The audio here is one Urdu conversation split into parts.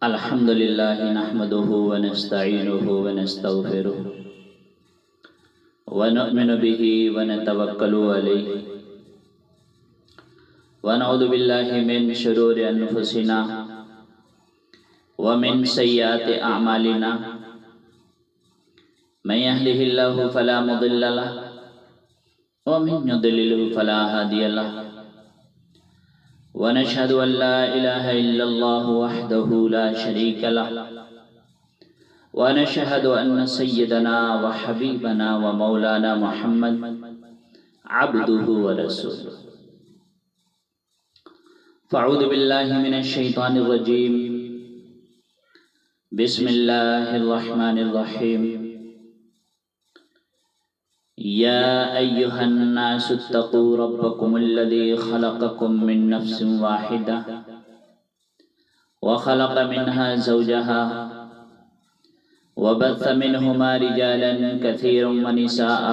الحمد لله نحمده ونستعينه ونستغفره ونؤمن به ونتوكل عليه ونعوذ بالله من شرور أنفسنا ومن سيئات أعمالنا من يهده الله فلا مضل له ومن يضلل فلا هادي له ونشهد أن لا إله إلا الله وحده لا شريك له ونشهد أن سيدنا وحبيبنا ومولانا محمد عبده ورسوله فأعوذ بالله من الشيطان الرجيم بسم الله الرحمن الرحيم يا أيها الناس اتقوا ربكم الذي خلقكم من نفس واحدة وخلق منها زوجها وبث منهما رجالا كثيرا ونساء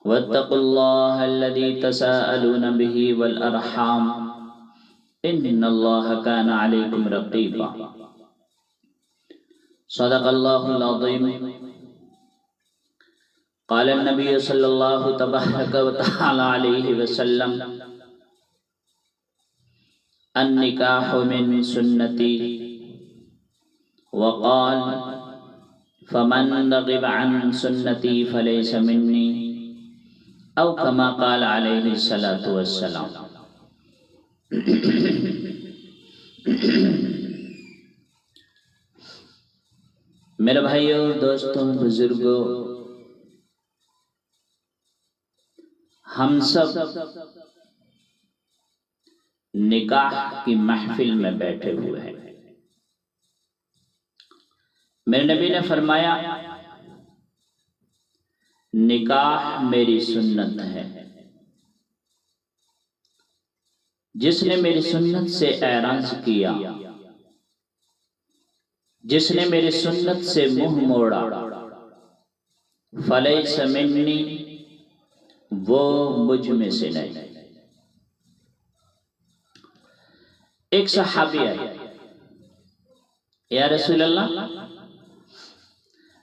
واتقوا الله الذي تساءلون به والأرحام إن الله كان عليكم رقيبا صدق الله العظيم قال النبي صلى الله تبارك وتعالى عليه وسلم النكاح من سنتي وقال فمن رغب عن سنتي فليس مني أو كما قال عليه الصلاة والسلام میرے بھائیوں، دوستوں، بزرگوں، ہم سب نکاح کی محفل میں بیٹھے ہوئے ہیں۔ میرے نبی نے فرمایا نکاح میری سنت ہے، جس نے میری سنت سے اعراض کیا، جس نے میری سنت سے منہ موڑا، فلیس منی، وہ مجھ میں سے نہیں۔ ایک صحابی آئے، یا رسول اللہ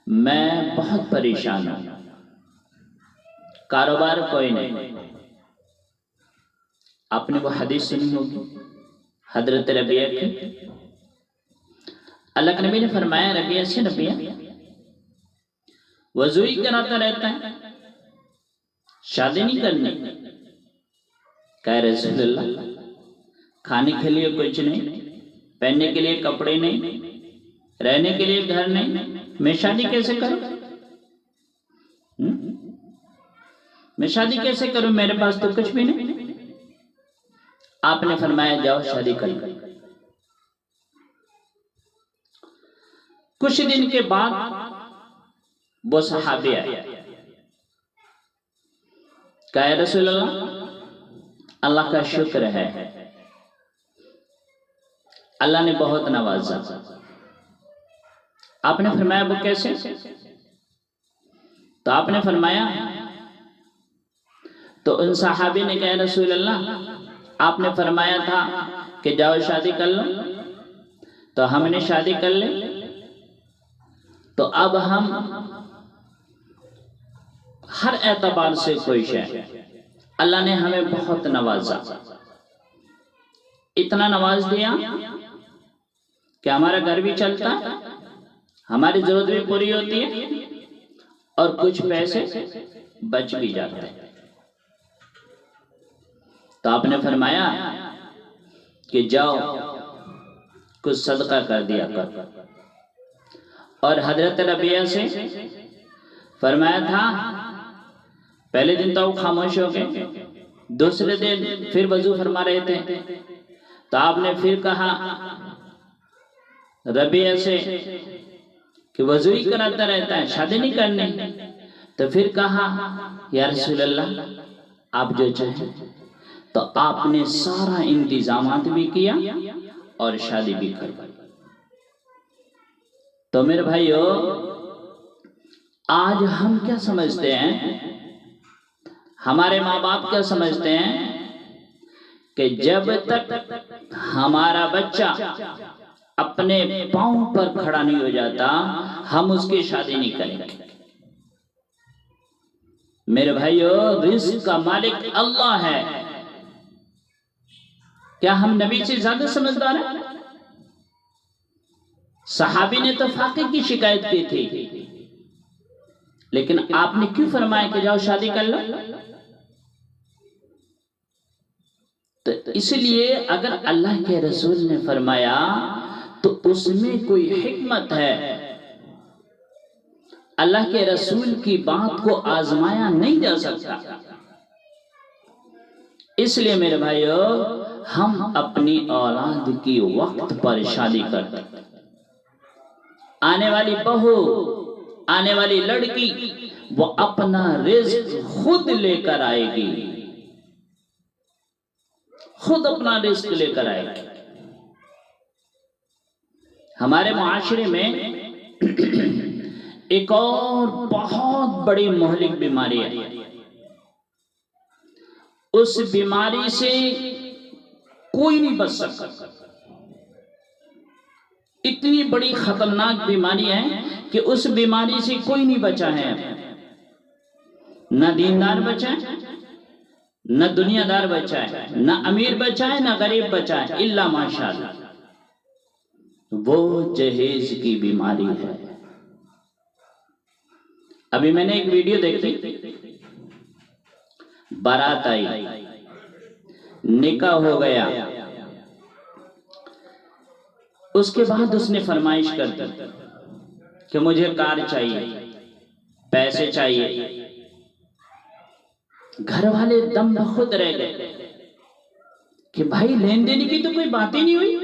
میں بہت پریشان ہوں، کاروبار کوئی نہیں۔ آپ نے وہ حدیث سنی ہوگی حضرت ربیعہ کی۔ اللہ کے نبی نے فرمایا ربیعہ سے، ربیعہ وضو ہی کراتا رہتا ہے، شادی نہیں کرنی؟ کہا رسول اللہ کھانے کے لیے کچھ نہیں، پہننے کے لیے کپڑے نہیں، رہنے کے لیے گھر نہیں، میں شادی کیسے کروں؟ میں شادی کیسے کروں؟ میرے پاس تو کچھ بھی نہیں۔ آپ نے فرمایا جاؤ شادی کر لو۔ کچھ دن کے بعد وہ صحابی آئے، کہا یا رسول اللہ کا شکر ہے، اللہ نے بہت نوازا۔ آپ نے فرمایا وہ کیسے؟ تو آپ نے فرمایا، تو ان صحابی نے کہا رسول اللہ آپ نے فرمایا تھا کہ جاؤ شادی کر لو، تو ہم نے شادی کر لی، تو اب ہم ہر اعتبار سے خوش ہیں، اللہ نے ہمیں بہت نوازا، اتنا نواز دیا کہ ہمارا گھر بھی چلتا ہے، ہماری ضرورت بھی پوری ہوتی ہے، اور کچھ پیسے بچ بھی جاتے ہیں۔ تو آپ نے فرمایا کہ جاؤ کچھ صدقہ کر دیا کر، اور حضرت ربیعہ سے فرمایا تھا، پہلے دن تو وہ خاموش ہو گئے، دوسرے دن پھر وضو فرما رہے تھے، تو آپ نے پھر کہا ربیعہ سے کہ وضو ہی کراتا رہتا ہے، شادی نہیں کرنی؟ تو پھر کہا یا رسول اللہ آپ جو چاہیں۔ تو آپ نے سارا انتظامات بھی کیا اور شادی بھی کر دی۔ تو میرے بھائیو، آج ہم کیا سمجھتے ہیں، ہمارے ماں باپ کیا سمجھتے ہیں کہ جب تک ہمارا بچہ اپنے پاؤں پر کھڑا نہیں ہو جاتا ہم اس کی شادی نہیں کریں گے۔ میرے بھائیو، رزق کا مالک اللہ ہے۔ کیا ہم نبی سے زیادہ سمجھدار ہیں؟ صحابی نے تو فاقے کی شکایت کی تھی، لیکن آپ نے کیوں فرمایا کہ جاؤ شادی کر لو؟ تو اس لیے اگر اللہ کے رسول نے فرمایا تو اس میں کوئی حکمت ہے۔ اللہ کے رسول کی بات کو آزمایا نہیں جا سکتا۔ اس لیے میرے بھائیو، ہم اپنی اولاد کی وقت پر شادی کرتے ہیں۔ آنے والی بہو، آنے والی لڑکی، وہ اپنا رزق خود لے کر آئے گی، خود اپنا رزق لے کر آئے گی۔ ہمارے معاشرے میں ایک اور بہت بڑی مہلک بیماری ہے۔ اس بیماری سے کوئی نہیں بچ سکتا۔ اتنی بڑی خطرناک بیماری ہے کہ اس بیماری سے کوئی نہیں بچا ہے۔ نہ دیندار بچا ہے، نہ دنیا دار بچا ہے، نہ امیر بچا ہے، نہ غریب بچا ہے، الا ماشاءاللہ۔ وہ جہیز کی بیماری ہے۔ ابھی میں نے ایک ویڈیو دیکھی، بارات آئی، نکاح ہو گیا، اس کے بعد اس نے فرمائش کر دی کہ مجھے کار چاہیے، پیسے چاہیے۔ گھر والے دم بخود رہ گئے کہ بھائی لین دین کی تو کوئی بات ہی نہیں ہوئی۔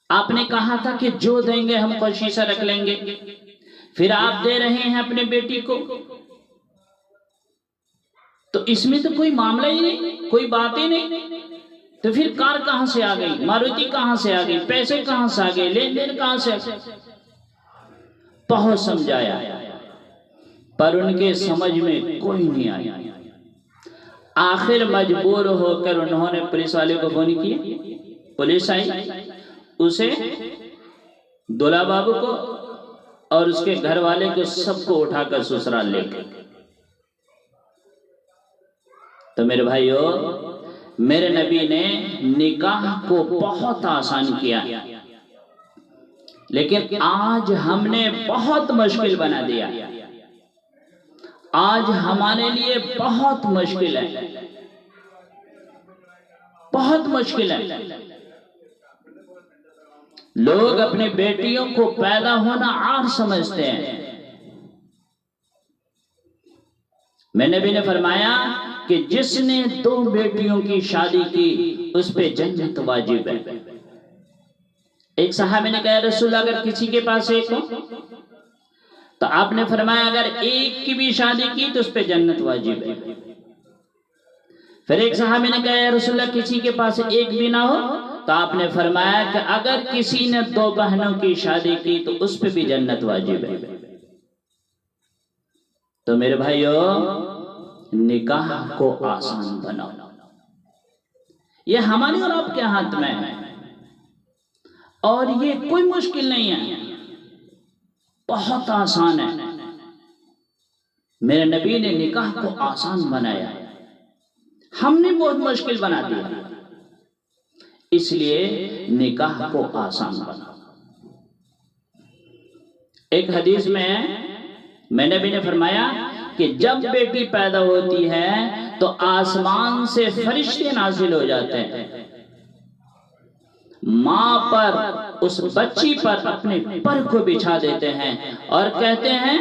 آپ نے کہا تھا کہ جو دیں گے ہم خوشی سے رکھ لیں گے، پھر آپ دے رہے ہیں اپنے بیٹی کو، تو اس میں تو کوئی معاملہ ہی نہیں، کوئی بات ہی نہیں۔ تو پھر کار کہاں سے آ گئی، ماروتی کہاں سے آ گئی، پیسے کہاں سے آ گئے، لین دین کہاں سے آ گئے؟ بہت سمجھایا پر ان کے سمجھ میں کوئی نہیں آیا۔ آخر مجبور ہو کر انہوں نے پولیس والے کو فون کیا، پولیس آئی، اسے، دولہا بابو کو اور اس کے گھر والے کو سب کو اٹھا کر سسرال لے گئے۔ تو میرے بھائیو، میرے نبی نے نکاح کو بہت آسان کیا، لیکن آج ہم نے بہت مشکل بنا دیا۔ آج ہمارے لیے بہت مشکل ہے، بہت مشکل ہے۔ لوگ اپنی بیٹیوں کو پیدا ہونا عار سمجھتے ہیں۔ میں نبی نے فرمایا کہ جس نے 2 بیٹیوں کی شادی کی اس پہ جنت واجب ہے۔ ایک صحابی نے کہا رسول اللہ اگر کسی کے پاس ایک ہو، تو آپ نے فرمایا اگر ایک کی بھی شادی کی تو اس پہ جنت واجب ہے۔ پھر ایک صحابی نے کہا یا رسول اللہ کسی کے پاس ایک بھی نہ ہو، تو آپ نے فرمایا کہ اگر کسی نے 2 بہنوں کی شادی کی تو اس پہ بھی جنت واجب ہے۔ تو میرے بھائیو، نکاح کو آسان بناؤ، یہ ہمارے اور آپ کے ہاتھ میں ہے، اور یہ کوئی مشکل نہیں ہے، بہت آسان ہے۔ میرے نبی نے نکاح کو آسان بنایا، ہم نے بہت مشکل بنا دیا۔ اس لیے نکاح کو آسان بناؤ۔ ایک حدیث میں نبی نے فرمایا کہ جب بیٹی پیدا ہوتی ہے تو آسمان سے فرشتے نازل ہو جاتے ہیں، ماں پر، اس بچی پر اپنے پر کو بچھا دیتے ہیں اور کہتے ہیں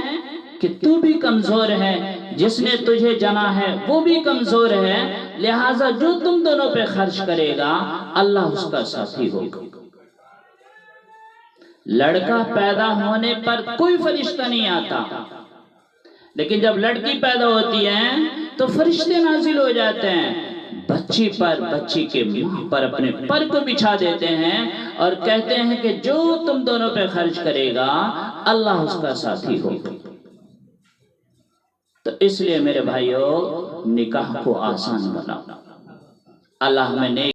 کہ تو بھی کمزور ہے، جس نے تجھے جنا ہے وہ بھی کمزور ہے، لہٰذا جو تم دونوں پہ خرچ کرے گا اللہ اس کا ساتھی ہوگا۔ لڑکا پیدا ہونے پر کوئی فرشتہ نہیں آتا، لیکن جب لڑکی پیدا ہوتی ہے تو فرشتے نازل ہو جاتے ہیں، بچی پر، بچی کے ماں پر اپنے پر کو بچھا دیتے ہیں اور کہتے ہیں کہ جو تم دونوں پہ خرچ کرے گا اللہ اس کا ساتھی ہوگا۔ تو اس لیے میرے بھائیو، نکاح کو آسان بناؤ، اللہ ہمیں نیک